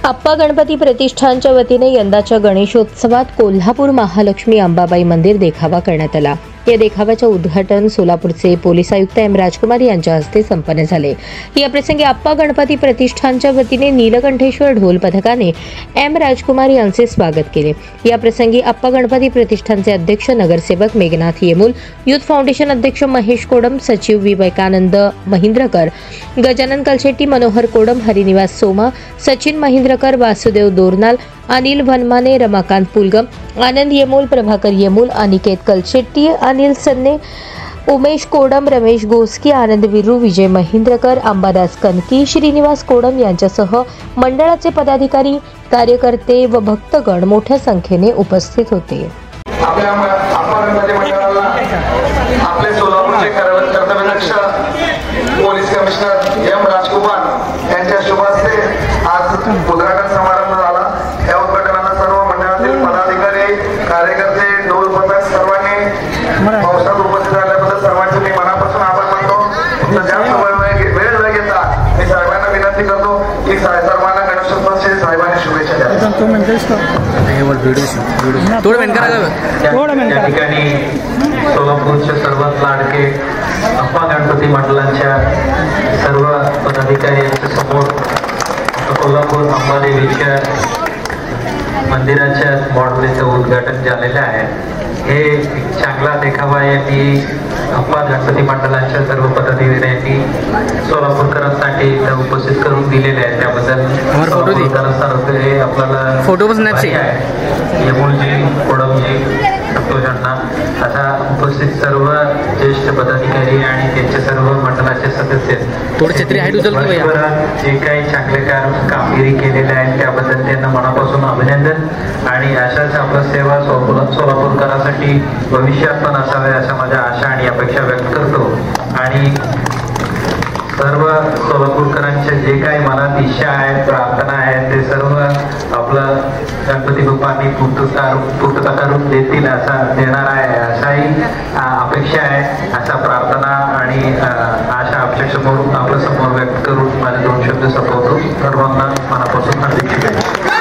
आप्पा गणपती प्रतिष्ठानच्या वतीने यंदाच्या गणेशोत्सवात कोल्हापूर महालक्ष्मी अंबाबाई मंदिर देखावा करण्यात आला। या देखाव्याचे उद्घाटन सोलापूरचे पोलीस आयुक्त एम राजकुमार यांच्या हस्ते संपन्न झाले। या प्रसंगी आप्पा गणपती प्रतिष्ठानच्या वतीने नीलकंठेश्वर ढोल पथकाने एम राजकुमार यांचे स्वागत केले। या प्रसंगी आप्पा गणपती प्रतिष्ठानचे अध्यक्ष नगरसेवक मेघनाथ येमूल, युथ फाउंडेशन अध्यक्ष महेश कोडम, सचिव विवेकानंद महिंद्रकर, गजानन कलशेट्टी, मनोहर कोडम, हरिनिवास सोमा, सचिन महिंद्रकर, वासुदेव दोरनाल, अनिल वनमाने, रमाकांत पुलगम, आनंद येमूल, प्रभाकर येमूल, अनिकेत कलशेट्टी, अनिल सन्ने, उमेश कोडम, रमेश गोस्की, आनंद विरू, विजय महिंद्रकर, अंबादास कनकी, श्रीनिवास कोडम यांच्यासह मंडळाचे पदाधिकारी, कार्यकर्ते व भक्तगण मोठ्या संख्येने उपस्थित होते। आपले सोलापूरचे कर्तव्यदक्ष पोलीस कमिशनर एम राजकुमार यांच्या शुभ हस्ते आज उद्घाटन समारंभ झाला। या उद्घाटनाला सर्व मंडळातील पदाधिकारी, कार्यकर्ते, ढोल पथक सर्वांनी पावसात उपस्थित झाल्याबद्दल सर्वांचे मी मनापासून आभार मानतो। वेळ न घेता मी सर्वांना विनंती करतो की सर्वांना गणेशोत्सवाच्या साहेबांनी शुभेच्छा द्या। त्या ठिकाणी सोलापूरच्या सर्वात लाडके आप्पा गणपती मंडळाच्या सर्व पदाधिकाऱ्यांच्या समोर कोल्हापूर अंबादेवीच्या मंदिराच्या मॉडेलचं उद्घाटन झालेलं आहे। हे चांगला देखावा यांनी आप्पा गणपती मंडळाच्या सर्व पदाधिकाऱ्यांनी सोलापूरकरांसाठी उपस्थित करून दिलेले आहे। त्याबद्दल हे आपल्याला फोटो येमूलजी, कोडमजी, यांना असा उपस्थित सर्व ज्येष्ठ पदाधिकारी आणि त्यांचे सर्व मंडळाचे सदस्य जे काही चांगले कामगिरी केलेले आहेत त्याबद्दल त्यांना मनापासून अभिनंदन आणि अशाच आपल्या सेवा सोलापूरकरांसाठी भविष्यात पण असावे अशा माझ्या आशा आणि अपेक्षा व्यक्त करतो। आणि सर्व सोलापूरकरांचे जे काही मनात इच्छा आहेत, प्रार्थना आहेत ते सर्व आपलं गणपती बाप्पांनी पूर्तता करून देतील असा देणार आहे अशाही अपेक्षा आहे। अशा प्रार्थना आणि आशा आपल्या समोर आपल्या समोर व्यक्त करून माझे 2 शब्द संपवतो। सर्वांना मनापासून हार्दिक शुभेच्छा।